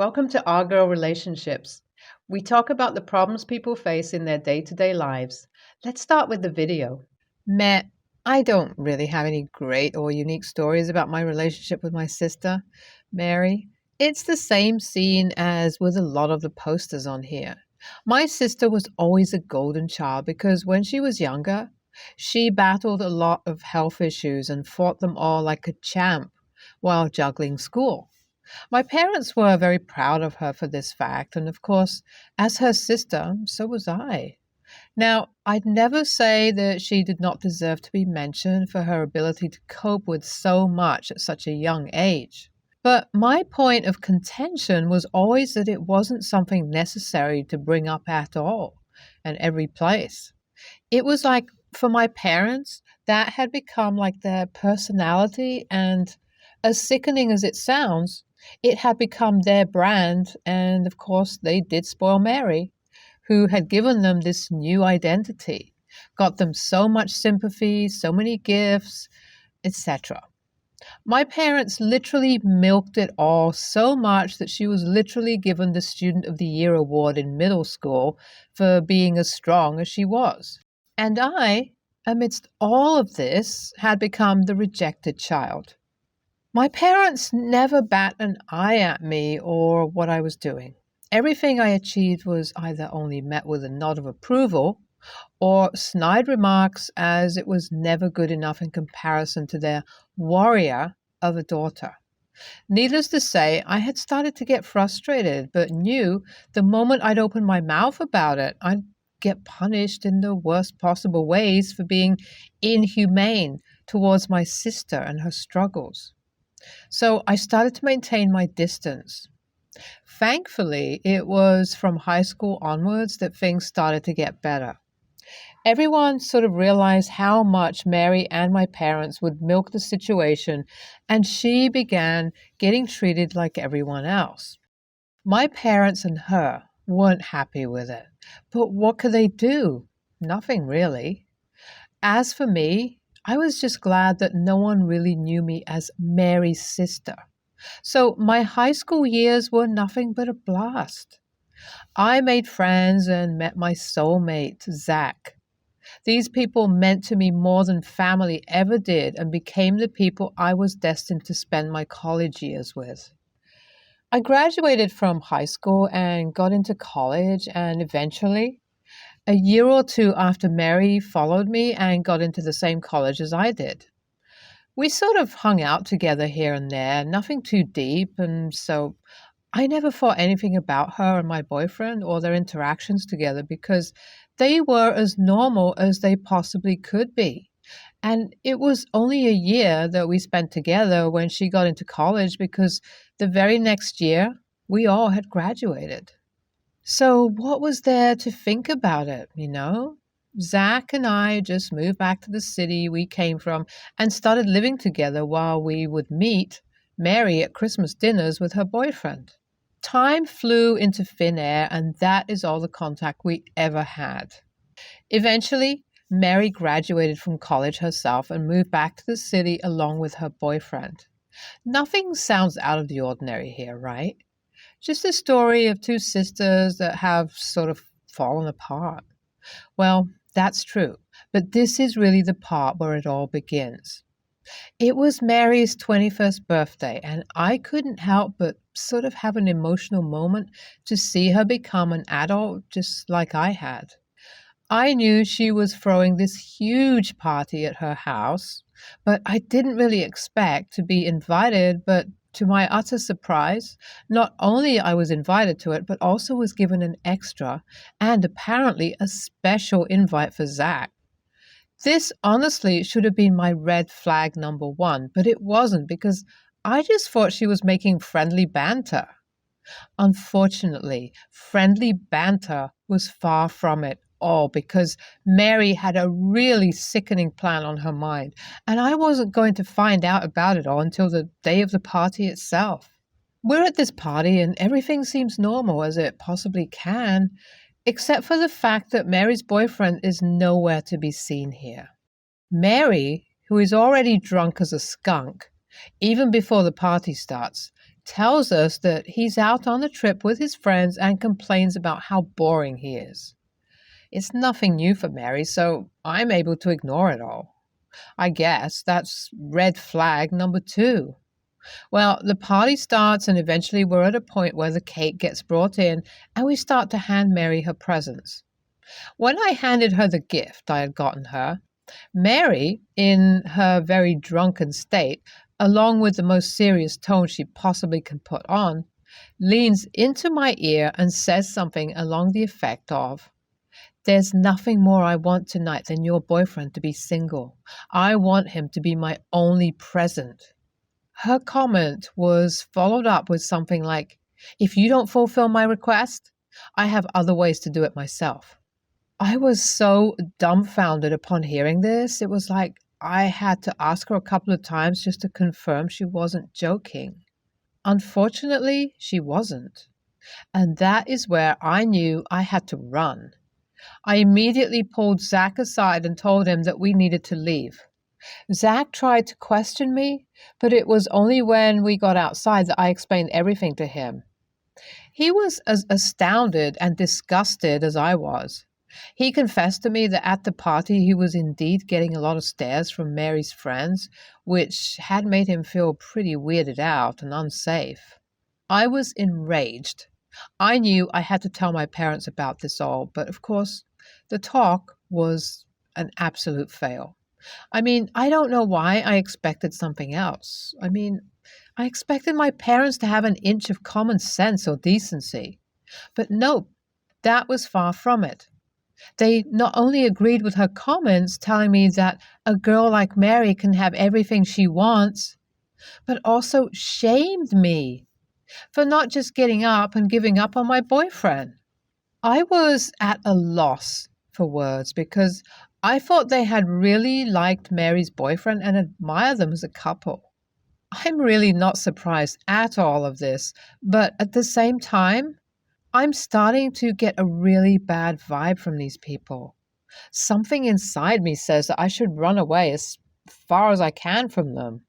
Welcome to Our Girl Relationships. We talk about the problems people face in their day to day lives. Let's start with the video. Matt, I don't really have any great or unique stories about my relationship with my sister, Mary. It's the same scene as with a lot of the posters on here. My sister was always a golden child because when she was younger, she battled a lot of health issues and fought them all like a champ while juggling school. My parents were very proud of her for this fact, and of course, as her sister, so was I. Now, I'd never say that she did not deserve to be mentioned for her ability to cope with so much at such a young age. But my point of contention was always that it wasn't something necessary to bring up at all and every place. It was like for my parents, that had become like their personality, and as sickening as it sounds, it had become their brand, and of course, they did spoil Mary who had given them this new identity, got them so much sympathy, so many gifts, etc. My parents literally milked it all so much that she was literally given the Student of the Year award in middle school for being as strong as she was. And I, amidst all of this, had become the rejected child. My parents never bat an eye at me or what I was doing. Everything I achieved was either only met with a nod of approval or snide remarks as it was never good enough in comparison to their warrior of a daughter. Needless to say, I had started to get frustrated, but knew the moment I'd open my mouth about it, I'd get punished in the worst possible ways for being inhumane towards my sister and her struggles. So I started to maintain my distance. Thankfully, it was from high school onwards that things started to get better. Everyone sort of realized how much Mary and my parents would milk the situation, and she began getting treated like everyone else. My parents and her weren't happy with it, but what could they do? Nothing really. As for me, I was just glad that no one really knew me as Mary's sister. So my high school years were nothing but a blast. I made friends and met my soulmate, Zach. These people meant to me more than family ever did and became the people I was destined to spend my college years with. I graduated from high school and got into college, and eventually, a year or two after Mary followed me and got into the same college as I did. We sort of hung out together here and there, nothing too deep, and so I never thought anything about her and my boyfriend or their interactions together because they were as normal as they possibly could be. And it was only a year that we spent together when she got into college because the very next year we all had graduated. So, what was there to think about it? Zach and I just moved back to the city we came from and started living together while we would meet Mary at Christmas dinners with her boyfriend. Time flew into thin air, and that is all the contact we ever had. Eventually, Mary graduated from college herself and moved back to the city along with her boyfriend. Nothing sounds out of the ordinary here, right? Just a story of two sisters that have sort of fallen apart. Well, that's true, but this is really the part where it all begins. It was Mary's 21st birthday, and I couldn't help but sort of have an emotional moment to see her become an adult just like I had. I knew she was throwing this huge party at her house, but I didn't really expect to be invited, but to my utter surprise, not only I was invited to it, but also was given an extra and apparently a special invite for Zach. This honestly should have been my red flag number one, but it wasn't because I just thought she was making friendly banter. Unfortunately, friendly banter was far from it all because Mary had a really sickening plan on her mind, and I wasn't going to find out about it all until the day of the party itself. We're at this party and everything seems normal as it possibly can, except for the fact that Mary's boyfriend is nowhere to be seen here. Mary, who is already drunk as a skunk, even before the party starts, tells us that he's out on a trip with his friends and complains about how boring he is. It's nothing new for Mary, so I'm able to ignore it all. I guess that's red flag number 2. Well, the party starts, and eventually we're at a point where the cake gets brought in, and we start to hand Mary her presents. When I handed her the gift I had gotten her, Mary, in her very drunken state, along with the most serious tone she possibly can put on, leans into my ear and says something along the effect of, "There's nothing more I want tonight than your boyfriend to be single. I want him to be my only present." Her comment was followed up with something like, "If you don't fulfill my request, I have other ways to do it myself." I was so dumbfounded upon hearing this. It was like I had to ask her a couple of times just to confirm she wasn't joking. Unfortunately, she wasn't. And that is where I knew I had to run. I immediately pulled Zach aside and told him that we needed to leave. Zach tried to question me, but it was only when we got outside that I explained everything to him. He was as astounded and disgusted as I was. He confessed to me that at the party he was indeed getting a lot of stares from Mary's friends, which had made him feel pretty weirded out and unsafe. I was enraged. I knew I had to tell my parents about this all, but of course, the talk was an absolute fail. I don't know why I expected something else. I expected my parents to have an inch of common sense or decency. But nope, that was far from it. They not only agreed with her comments, telling me that a girl like Mary can have everything she wants, but also shamed me for not just getting up and giving up on my boyfriend. I was at a loss for words because I thought they had really liked Mary's boyfriend and admired them as a couple. I'm really not surprised at all of this, but at the same time, I'm starting to get a really bad vibe from these people. Something inside me says that I should run away as far as I can from them.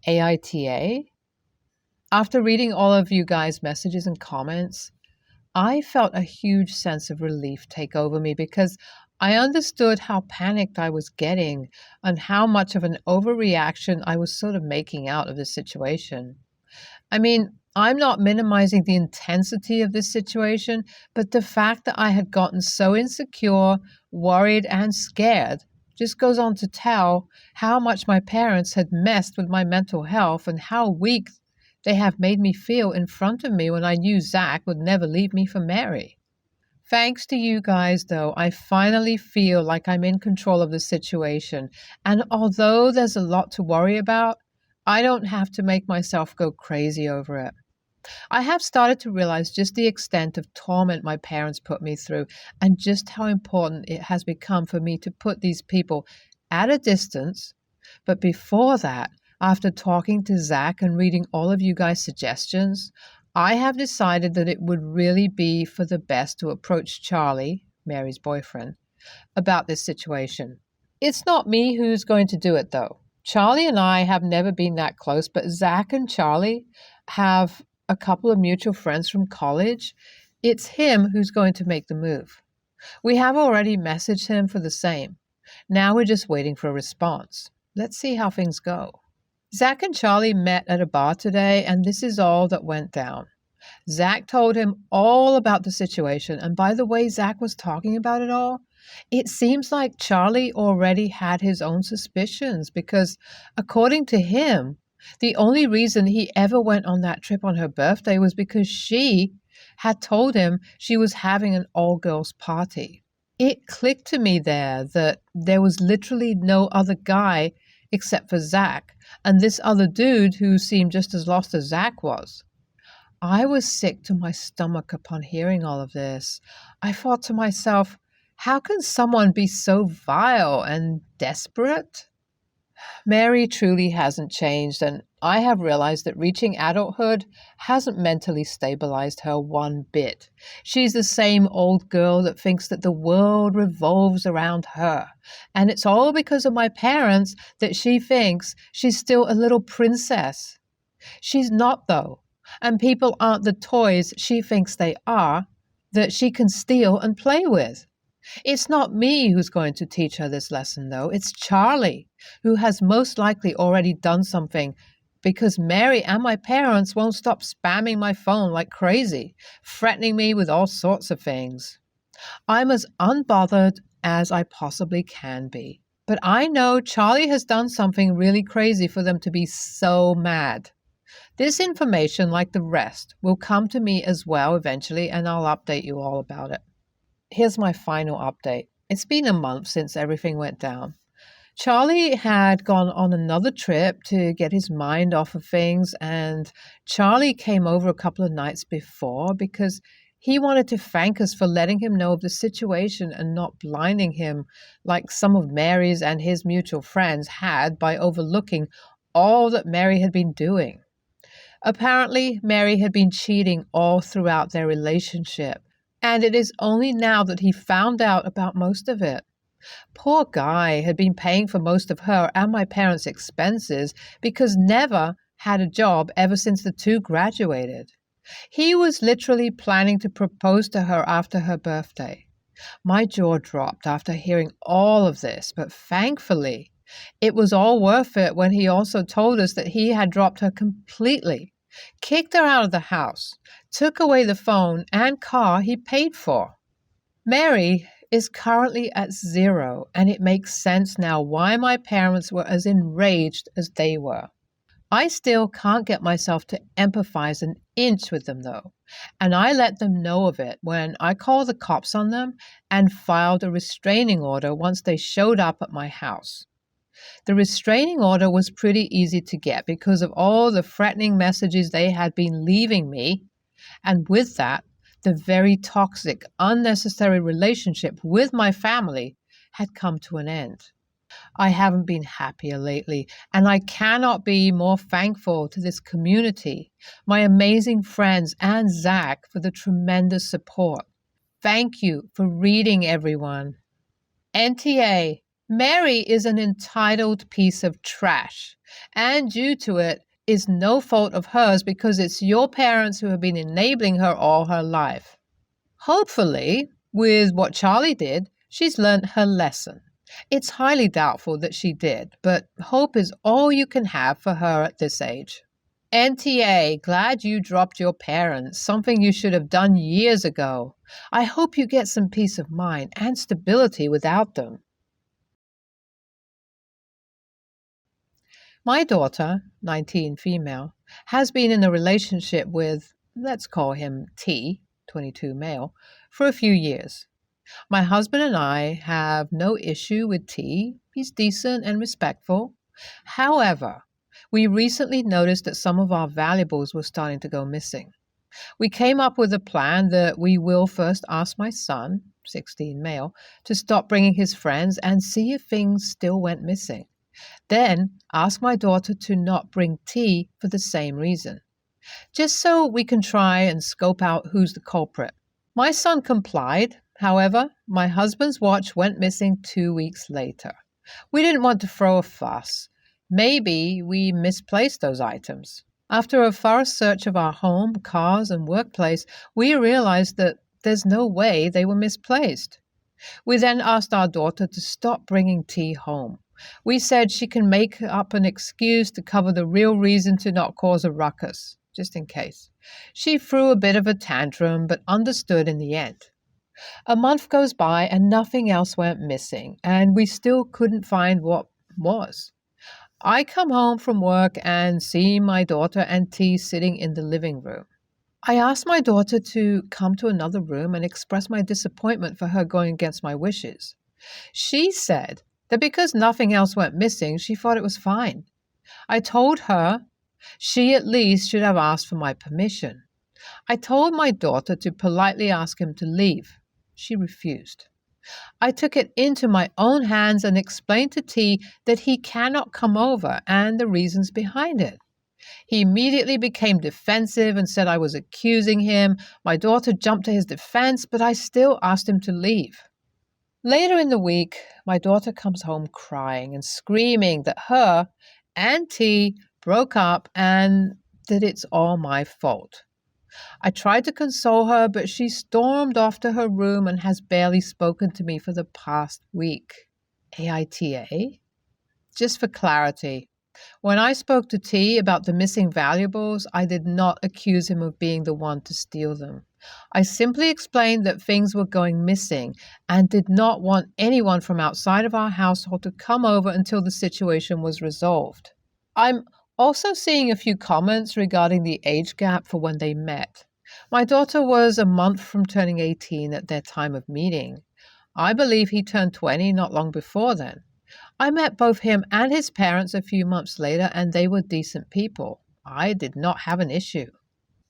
AITA? After reading all of you guys' messages and comments, I felt a huge sense of relief take over me because I understood how panicked I was getting and how much of an overreaction I was sort of making out of this situation. I'm not minimizing the intensity of this situation, but the fact that I had gotten so insecure, worried, and scared just goes on to tell how much my parents had messed with my mental health and how weak they have made me feel in front of me when I knew Zach would never leave me for Mary. Thanks to you guys, though, I finally feel like I'm in control of the situation. And although there's a lot to worry about, I don't have to make myself go crazy over it. I have started to realize just the extent of torment my parents put me through and just how important it has become for me to put these people at a distance. But before that, after talking to Zach and reading all of you guys' suggestions, I have decided that it would really be for the best to approach Charlie, Mary's boyfriend, about this situation. It's not me who's going to do it, though. Charlie and I have never been that close, but Zach and Charlie have a couple of mutual friends from college. It's him who's going to make the move. We have already messaged him for the same. Now we're just waiting for a response. Let's see how things go. Zach and Charlie met at a bar today, and this is all that went down. Zach told him all about the situation, and by the way Zach was talking about it all, it seems like Charlie already had his own suspicions because, according to him, the only reason he ever went on that trip on her birthday was because she had told him she was having an all-girls party. It clicked to me there that there was literally no other guy except for Zach, and this other dude who seemed just as lost as Zach was. I was sick to my stomach upon hearing all of this. I thought to myself, how can someone be so vile and desperate? Mary truly hasn't changed, and I have realized that reaching adulthood hasn't mentally stabilized her one bit. She's the same old girl that thinks that the world revolves around her, and it's all because of my parents that she thinks she's still a little princess. She's not, though. and people aren't the toys she thinks they are that she can steal and play with. It's not me who's going to teach her this lesson, though. It's Charlie, who has most likely already done something because Mary and my parents won't stop spamming my phone like crazy, threatening me with all sorts of things. I'm as unbothered as I possibly can be. But I know Charlie has done something really crazy for them to be so mad. This information, like the rest, will come to me as well eventually, and I'll update you all about it. Here's my final update. It's been a month since everything went down. Charlie had gone on another trip to get his mind off of things, and Charlie came over a couple of nights before because he wanted to thank us for letting him know of the situation and not blinding him like some of Mary's and his mutual friends had by overlooking all that Mary had been doing. Apparently, Mary had been cheating all throughout their relationship, and it is only now that he found out about most of it. Poor guy had been paying for most of her and my parents' expenses because never had a job ever since the two graduated. He was literally planning to propose to her after her birthday. My jaw dropped after hearing all of this, but thankfully, it was all worth it when he also told us that he had dropped her completely, kicked her out of the house, took away the phone and car he paid for. Mary is currently at 0, and it makes sense now why my parents were as enraged as they were. I still can't get myself to empathize an inch with them, though, and I let them know of it when I called the cops on them and filed a restraining order once they showed up at my house. The restraining order was pretty easy to get because of all the threatening messages they had been leaving me, and with that, the very toxic, unnecessary relationship with my family had come to an end. I haven't been happier lately, and I cannot be more thankful to this community, my amazing friends, and Zach for the tremendous support. Thank you for reading, everyone. NTA, Mary is an entitled piece of trash, and due to it is no fault of hers because it's your parents who have been enabling her all her life. Hopefully, with what Charlie did, she's learned her lesson. It's highly doubtful that she did, but hope is all you can have for her at this age. NTA, glad you dropped your parents, something you should have done years ago. I hope you get some peace of mind and stability without them. My daughter, 19 female, has been in a relationship with, let's call him T, 22 male, for a few years. My husband and I have no issue with T. He's decent and respectful. However, we recently noticed that some of our valuables were starting to go missing. We came up with a plan that we will first ask my son, 16 male, to stop bringing his friends and see if things still went missing. Then ask my daughter to not bring T for the same reason, just so we can try and scope out who's the culprit. My son complied. However, my husband's watch went missing 2 weeks later. We didn't want to throw a fuss. Maybe we misplaced those items. After a thorough search of our home, cars, and workplace, we realized that there's no way they were misplaced. We then asked our daughter to stop bringing T home. We said she can make up an excuse to cover the real reason to not cause a ruckus, just in case. She threw a bit of a tantrum, but understood in the end. A month goes by and nothing else went missing, and we still couldn't find what was. I come home from work and see my daughter and T sitting in the living room. I asked my daughter to come to another room and express my disappointment for her going against my wishes. She said that because nothing else went missing, she thought it was fine. I told her she at least should have asked for my permission. I told my daughter to politely ask him to leave. She refused. I took it into my own hands and explained to T that he cannot come over and the reasons behind it. He immediately became defensive and said I was accusing him. My daughter jumped to his defense, but I still asked him to leave. Later in the week, my daughter comes home crying and screaming that her and T broke up and that it's all my fault. I tried to console her, but she stormed off to her room and has barely spoken to me for the past week. AITA? Just for clarity, when I spoke to T about the missing valuables, I did not accuse him of being the one to steal them. I simply explained that things were going missing and did not want anyone from outside of our household to come over until the situation was resolved. I'm also seeing a few comments regarding the age gap for when they met. My daughter was a month from turning 18 at their time of meeting. I believe he turned 20 not long before then. I met both him and his parents a few months later, and they were decent people. I did not have an issue.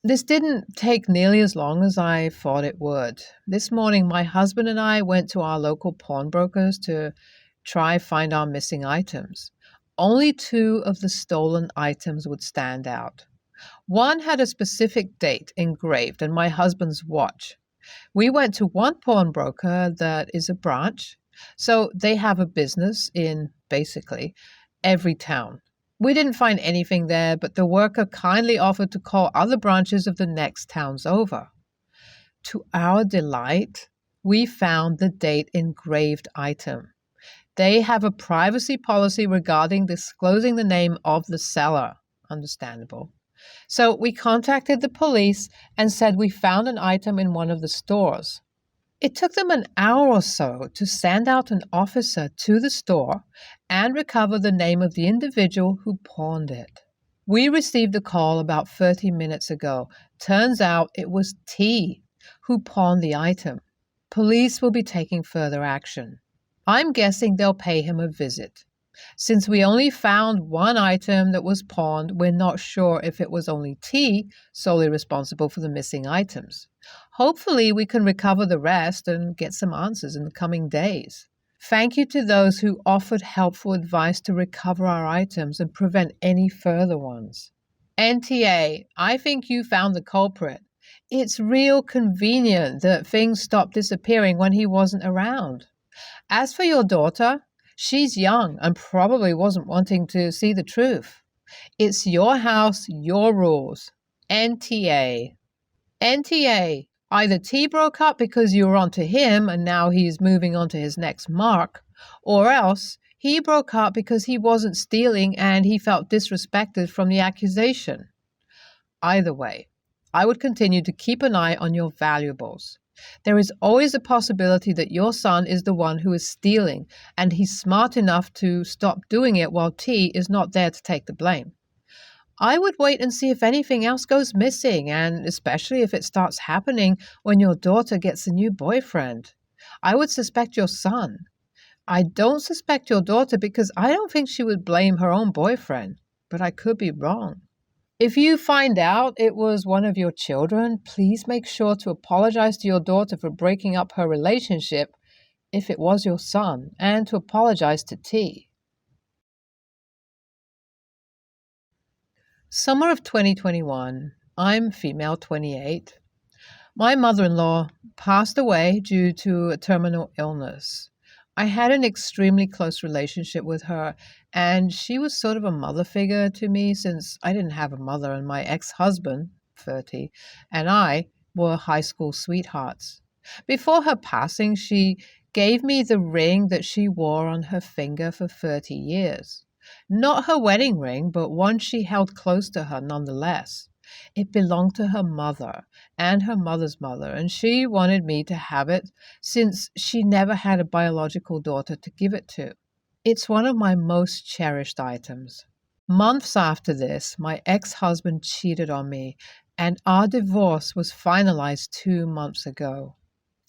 This didn't take nearly as long as I thought it would. This morning, my husband and I went to our local pawnbrokers to try find our missing items. Only 2 of the stolen items would stand out. One had a specific date engraved and my husband's watch. We went to one pawnbroker that is a branch, so they have a business in, basically, every town. We didn't find anything there, but the worker kindly offered to call other branches of the next towns over. To our delight, we found the date engraved item. They have a privacy policy regarding disclosing the name of the seller. Understandable. So we contacted the police and said we found an item in one of the stores. It took them an hour or so to send out an officer to the store and recover the name of the individual who pawned it. We received a call about 30 minutes ago. Turns out it was T who pawned the item. Police will be taking further action. I'm guessing they'll pay him a visit. Since we only found one item that was pawned, we're not sure if it was only T solely responsible for the missing items. Hopefully, we can recover the rest and get some answers in the coming days. Thank you to those who offered helpful advice to recover our items and prevent any further ones. NTA, I think you found the culprit. It's real convenient that things stopped disappearing when he wasn't around. As for your daughter, she's young and probably wasn't wanting to see the truth. It's your house, your rules. NTA. NTA. Either T broke up because you were onto him and now he's moving on to his next mark, or else he broke up because he wasn't stealing and he felt disrespected from the accusation. Either way, I would continue to keep an eye on your valuables. There is always a possibility that your son is the one who is stealing, and he's smart enough to stop doing it while T is not there to take the blame. I would wait and see if anything else goes missing, and especially if it starts happening when your daughter gets a new boyfriend. I would suspect your son. I don't suspect your daughter because I don't think she would blame her own boyfriend, but I could be wrong. If you find out it was one of your children, please make sure to apologize to your daughter for breaking up her relationship if it was your son, and to apologize to T. Summer of 2021. I'm female 28. My mother-in-law passed away due to a terminal illness. I had an extremely close relationship with her, and she was sort of a mother figure to me since I didn't have a mother and my ex-husband, 30, and I were high school sweethearts. Before her passing, she gave me the ring that she wore on her finger for 30 years. Not her wedding ring, but one she held close to her nonetheless. It belonged to her mother and her mother's mother, and she wanted me to have it since she never had a biological daughter to give it to. It's one of my most cherished items. Months after this, my ex-husband cheated on me, and our divorce was finalized 2 months ago.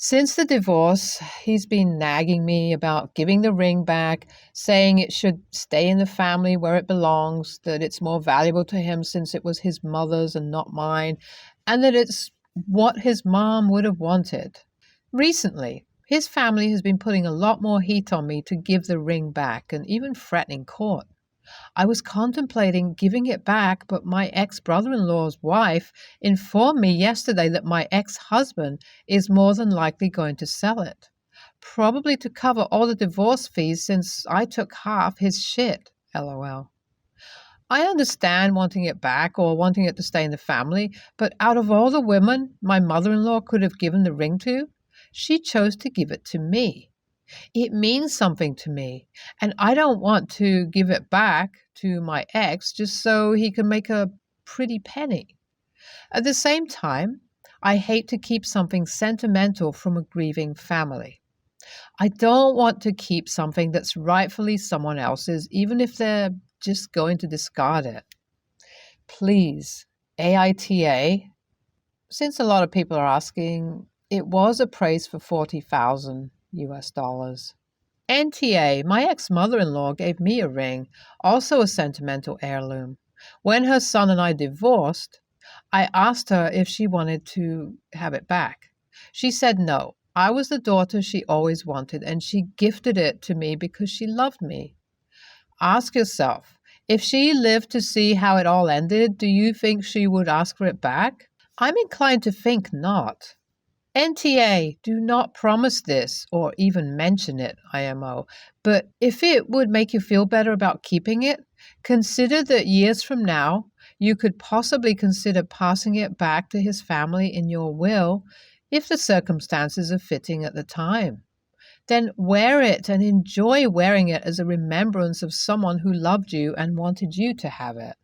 Since the divorce, he's been nagging me about giving the ring back, saying it should stay in the family where it belongs, that it's more valuable to him since it was his mother's and not mine, and that it's what his mom would have wanted. Recently, his family has been putting a lot more heat on me to give the ring back and even threatening court. I was contemplating giving it back, but my ex-brother-in-law's wife informed me yesterday that my ex-husband is more than likely going to sell it, probably to cover all the divorce fees since I took half his shit, LOL. I understand wanting it back or wanting it to stay in the family, but out of all the women my mother in law could have given the ring to, she chose to give it to me. It means something to me, and I don't want to give it back to my ex just so he can make a pretty penny. At the same time, I hate to keep something sentimental from a grieving family. I don't want to keep something that's rightfully someone else's, even if they're just going to discard it. Please, AITA, since a lot of people are asking, it was appraised for 40,000 US dollars. NTA, my ex-mother-in-law gave me a ring, also a sentimental heirloom. When her son and I divorced, I asked her if she wanted to have it back. She said no. I was the daughter she always wanted, and she gifted it to me because she loved me. Ask yourself, if she lived to see how it all ended, do you think she would ask for it back? I'm inclined to think not. NTA, do not promise this or even mention it, IMO. But if it would make you feel better about keeping it, consider that years from now, you could possibly consider passing it back to his family in your will if the circumstances are fitting at the time. Then wear it and enjoy wearing it as a remembrance of someone who loved you and wanted you to have it.